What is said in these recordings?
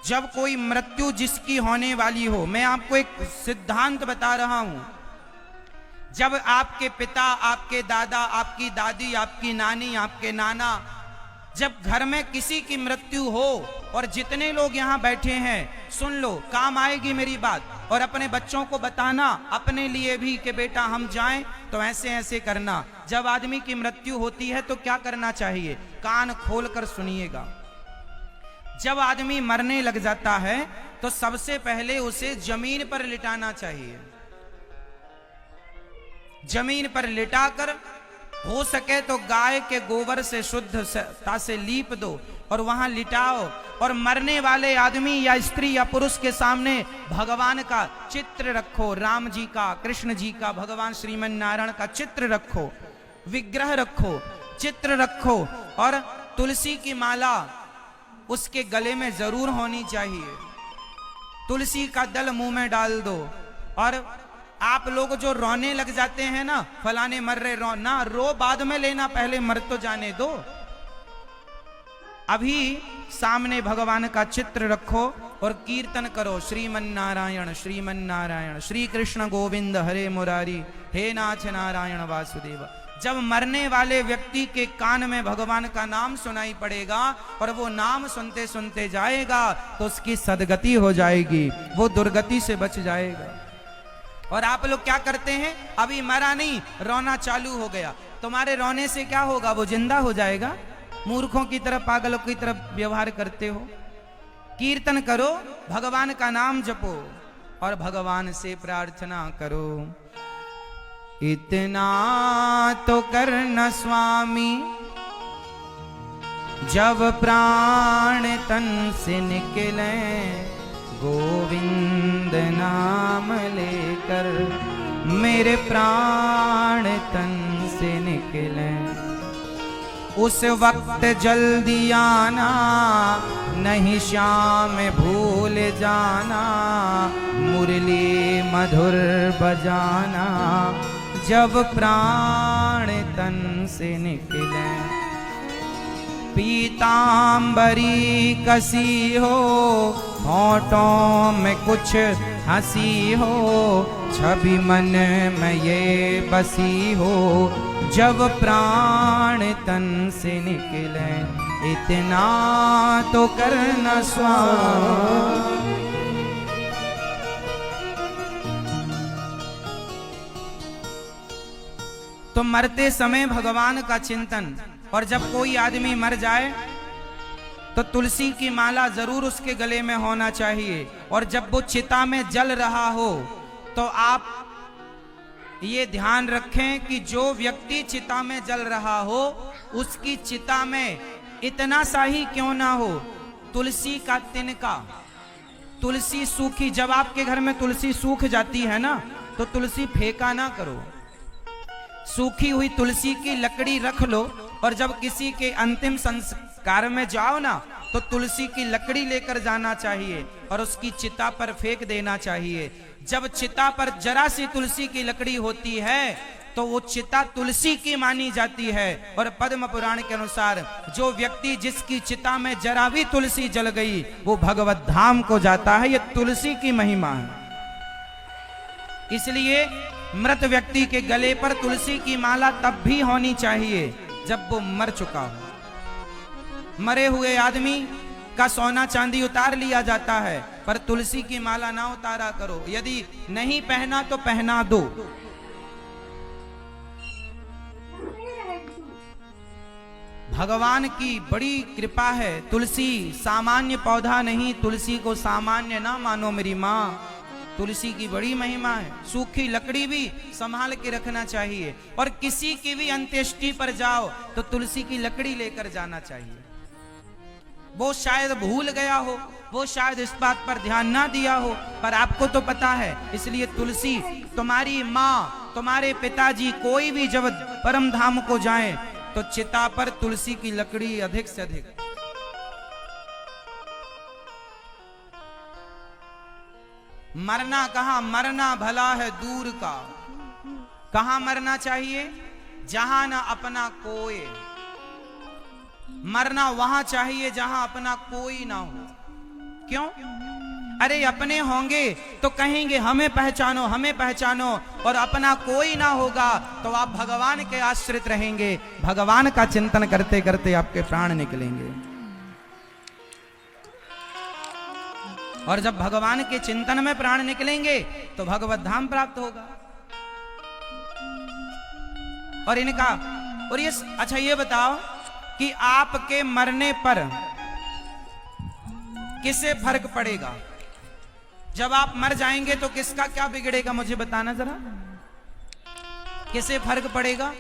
जब कोई मृत्यु जिसकी होने वाली हो, मैं आपको एक सिद्धांत बता रहा हूं, जब आपके पिता, आपके दादा, आपकी दादी, आपकी नानी, आपके नाना, जब घर में किसी की मृत्यु हो, और जितने लोग यहां बैठे हैं सुन लो, काम आएगी मेरी बात, और अपने बच्चों को बताना, अपने लिए भी, कि बेटा हम जाएं तो ऐसे ऐसे करना। जब आदमी की मृत्यु होती है तो क्या करना चाहिए, कान खोलकर सुनिएगा। जब आदमी मरने लग जाता है तो सबसे पहले उसे जमीन पर लिटाना चाहिए। जमीन पर लिटाकर हो सके तो गाय के गोबर से शुद्धता से लीप दो और वहां लिटाओ, और मरने वाले आदमी या स्त्री या पुरुष के सामने भगवान का चित्र रखो, राम जी का, कृष्ण जी का, भगवान श्रीमन नारायण का चित्र रखो, विग्रह रखो, चित्र रखो, और तुलसी की माला उसके गले में जरूर होनी चाहिए। तुलसी का दल मुंह में डाल दो। और आप लोग जो रोने लग जाते हैं ना, फलाने मर रहे, रो ना, रो बाद में लेना, पहले मर तो जाने दो। अभी सामने भगवान का चित्र रखो और कीर्तन करो, श्रीमन नारायण श्रीमन नारायण, श्री कृष्ण गोविंद हरे मुरारी, हे नाथ नारायण वासुदेव। जब मरने वाले व्यक्ति के कान में भगवान का नाम सुनाई पड़ेगा और वो नाम सुनते सुनते जाएगा तो उसकी सदगति हो जाएगी, वो दुर्गति से बच जाएगा। और आप लोग क्या करते हैं, अभी मरा नहीं, रोना चालू हो गया, तुम्हारे रोने से क्या होगा, वो जिंदा हो जाएगा। मूर्खों की तरफ, पागलों की तरफ व्यवहार करते हो। कीर्तन करो, भगवान का नाम जपो और भगवान से प्रार्थना करो। इतना तो करना स्वामी, जब प्राण तन से निकले, गोविंद नाम लेकर मेरे प्राण तन से निकले। उस वक्त जल्दी आना, नहीं श्याम भूल जाना, मुरली मधुर बजाना, जब प्राण तन से निकले। पीतांबरी कसी हो, होठों में कुछ हंसी हो, छवि मन में ये बसी हो, जब प्राण तन से निकले। इतना तो करना स्वामी। तो मरते समय भगवान का चिंतन, और जब कोई आदमी मर जाए तो तुलसी की माला जरूर उसके गले में होना चाहिए। और जब वो चिता में जल रहा हो तो आप ये ध्यान रखें कि जो व्यक्ति चिता में जल रहा हो उसकी चिता में इतना सा ही क्यों ना हो, तुलसी का तिनका, तुलसी सूखी, जब आपके घर में तुलसी सूख जाती है ना तो तुलसी फेंका ना करो, सूखी हुई तुलसी की लकड़ी रख लो, और जब किसी के अंतिम संस्कार में जाओ ना तो तुलसी की लकड़ी लेकर जाना चाहिए और उसकी चिता पर फेंक देना चाहिए। जब चिता पर जरा सी तुलसी की लकड़ी होती है तो वो चिता तुलसी की मानी जाती है। और पद्म पुराण के अनुसार जो व्यक्ति जिसकी चिता में जरा भी तुलसी जल गई वो भगवत धाम को जाता है। ये तुलसी की महिमा है। इसलिए मृत व्यक्ति के गले पर तुलसी की माला तब भी होनी चाहिए जब वो मर चुका हो। मरे हुए आदमी का सोना चांदी उतार लिया जाता है, पर तुलसी की माला ना उतारा करो। यदि नहीं पहना तो पहना दो। भगवान की बड़ी कृपा है। तुलसी सामान्य पौधा नहीं, तुलसी को सामान्य ना मानो मेरी माँ। तुलसी की बड़ी महिमा है। सूखी लकड़ी भी संभाल के रखना चाहिए, और किसी की भी अंत्येष्टि पर जाओ तो तुलसी की लकड़ी लेकर जाना चाहिए। वो शायद भूल गया हो, वो शायद इस बात पर ध्यान ना दिया हो, पर आपको तो पता है। इसलिए तुलसी, तुम्हारी माँ, तुम्हारे पिताजी, कोई भी जब परम धाम को जाए तो चिता पर तुलसी की लकड़ी अधिक से अधिक। मरना कहाँ, मरना भला है दूर का। कहाँ मरना चाहिए? जहां ना अपना कोई। मरना वहां चाहिए जहां अपना कोई ना हो। क्यों? अरे अपने होंगे तो कहेंगे हमें पहचानो, हमें पहचानो, और अपना कोई ना होगा तो आप भगवान के आश्रित रहेंगे। भगवान का चिंतन करते करते आपके प्राण निकलेंगे। और जब भगवान के चिंतन में प्राण निकलेंगे तो भगवत धाम प्राप्त होगा। और इनका और ये अच्छा ये बताओ कि आपके मरने पर किसे फर्क पड़ेगा? जब आप मर जाएंगे तो किसका क्या बिगड़ेगा, मुझे बताना जरा। किसे फर्क पड़ेगा?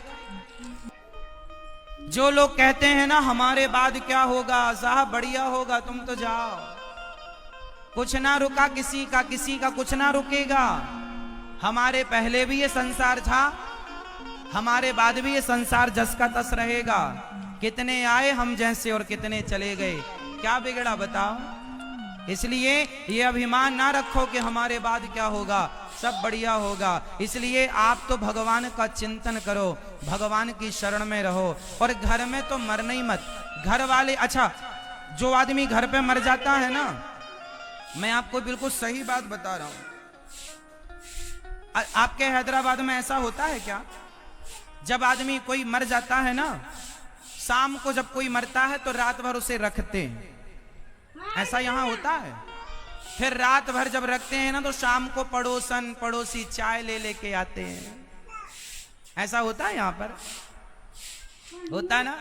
जो लोग कहते हैं ना हमारे बाद क्या होगा, साहब बढ़िया होगा, तुम तो जाओ, कुछ ना रुका किसी का कुछ ना रुकेगा। हमारे पहले भी ये संसार था, हमारे बाद भी ये संसार जस का तस रहेगा। कितने आए हम जैसे और कितने चले गए, क्या बिगड़ा बताओ। इसलिए ये अभिमान ना रखो कि हमारे बाद क्या होगा, सब बढ़िया होगा। इसलिए आप तो भगवान का चिंतन करो, भगवान की शरण में रहो। और घर में तो मरना ही मत, घर वाले, अच्छा जो आदमी घर पे मर जाता है ना, मैं आपको बिल्कुल सही बात बता रहा हूं। आपके हैदराबाद में ऐसा होता है क्या? जब आदमी कोई मर जाता है ना, शाम को जब कोई मरता है तो रात भर उसे रखते हैं, ऐसा यहां होता है। फिर रात भर जब रखते हैं ना तो शाम को पड़ोसन पड़ोसी चाय ले लेके आते हैं। ऐसा होता है यहां पर, होता ना।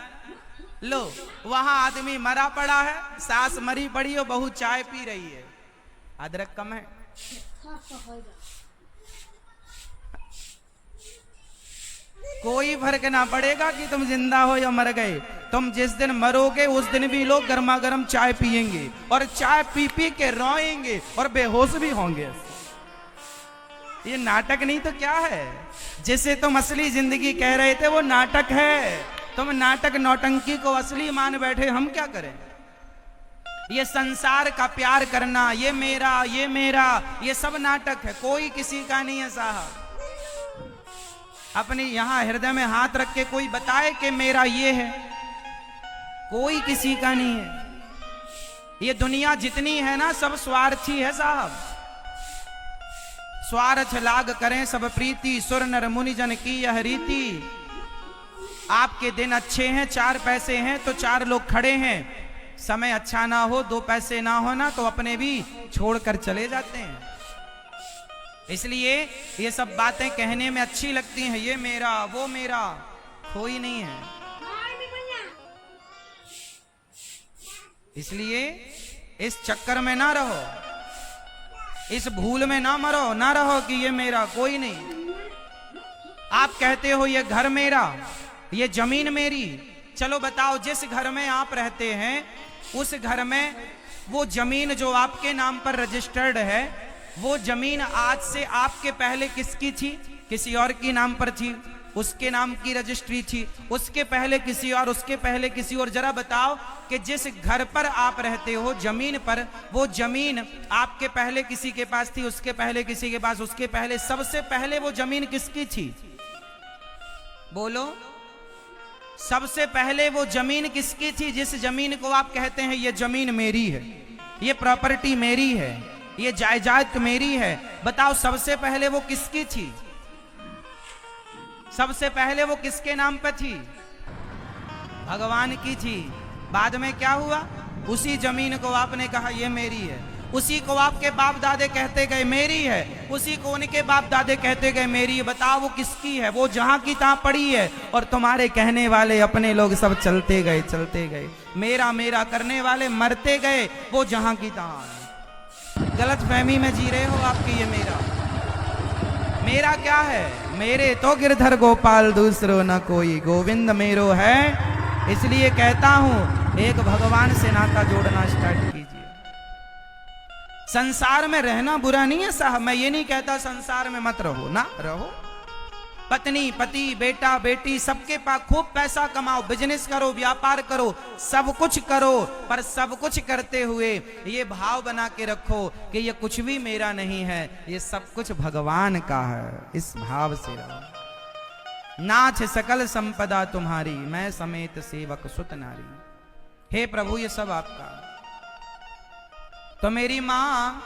लो वहां आदमी मरा पड़ा है, सास मरी पड़ी हो, बहू चाय पी रही है, अदरक कम है। कोई फर्क ना पड़ेगा कि तुम जिंदा हो या मर गए। तुम जिस दिन मरोगे उस दिन भी लोग गर्मा गर्म चाय पिएंगे और चाय पी पी के रोएंगे और बेहोश भी होंगे। ये नाटक नहीं तो क्या है? जिसे तुम असली जिंदगी कह रहे थे वो नाटक है। तुम नाटक नौटंकी को असली मान बैठे, हम क्या करें? ये संसार का प्यार करना, ये मेरा ये मेरा, ये सब नाटक है, कोई किसी का नहीं है साहब। अपने यहां हृदय में हाथ रख के कोई बताए कि मेरा ये है, कोई किसी का नहीं है। ये दुनिया जितनी है ना सब स्वार्थी है साहब। स्वार्थ लाग करें सब प्रीति, सुर नर मुनि जन की यह रीति। आपके दिन अच्छे हैं, 4 पैसे हैं तो 4 लोग खड़े हैं। समय अच्छा ना हो, 2 पैसे ना हो ना तो अपने भी छोड़कर चले जाते हैं। इसलिए ये सब बातें कहने में अच्छी लगती हैं, ये मेरा वो मेरा, कोई नहीं है। इसलिए इस चक्कर में ना रहो, इस भूल में ना मरो, ना रहो कि ये मेरा, कोई नहीं। आप कहते हो ये घर मेरा, ये जमीन मेरी। चलो बताओ, जिस घर में आप रहते हैं उस घर में वो जमीन जो आपके नाम पर रजिस्टर्ड है, वो जमीन आज से आपके पहले किसकी थी? किसी और की नाम पर थी, उसके नाम की रजिस्ट्री थी, उसके पहले किसी और, उसके पहले किसी और। जरा बताओ कि जिस घर पर आप रहते हो जमीन पर, वो जमीन आपके पहले किसी के पास थी, उसके पहले किसी के पास, उसके पहले, सबसे पहले वो जमीन किसकी थी? बोलो, सबसे पहले वो जमीन किसकी थी? जिस जमीन को आप कहते हैं ये जमीन मेरी है, ये प्रॉपर्टी मेरी है, ये जायदाद मेरी है, बताओ सबसे पहले वो किसकी थी? सबसे पहले वो किसके नाम पर थी? भगवान की थी। बाद में क्या हुआ? उसी जमीन को आपने कहा ये मेरी है, उसी को आपके बाप दादे कहते गए मेरी है, उसी को उनके बाप दादे कहते गए मेरी है। बताओ वो किसकी है? वो जहां की तहां पड़ी है और तुम्हारे कहने वाले अपने लोग सब चलते गए, मेरा मेरा करने वाले मरते गए, वो जहां की तहां है। गलत फहमी में जी रहे हो आपकी। ये मेरा क्या है? मेरे तो गिरधर गोपाल दूसरो न कोई, गोविंद मेरो है। इसलिए कहता हूं एक भगवान से नाता जोड़ना स्टार्ट कीजिए। संसार में रहना बुरा नहीं है साहब, मैं ये नहीं कहता संसार में मत रहो, ना रहो। पत्नी पति बेटा बेटी सबके पास खूब पैसा कमाओ, बिजनेस करो, व्यापार करो, सब कुछ करो, पर सब कुछ करते हुए ये भाव बना के रखो कि ये कुछ भी मेरा नहीं है, ये सब कुछ भगवान का है। इस भाव से रहो। नाथ सकल संपदा तुम्हारी, मैं समेत सेवक सुत नारी। हे प्रभु ये सब आपका। तो मेरी माँ,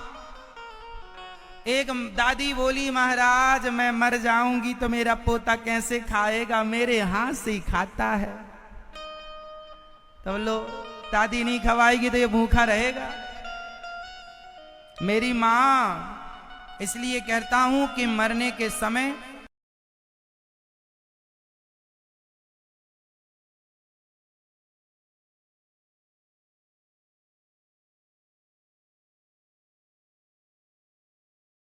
एक दादी बोली, महाराज मैं मर जाऊंगी तो मेरा पोता कैसे खाएगा, मेरे हाथ से ही खाता है। तो बोलो दादी नहीं खवाएगी तो ये भूखा रहेगा। मेरी माँ, इसलिए कहता हूं कि मरने के समय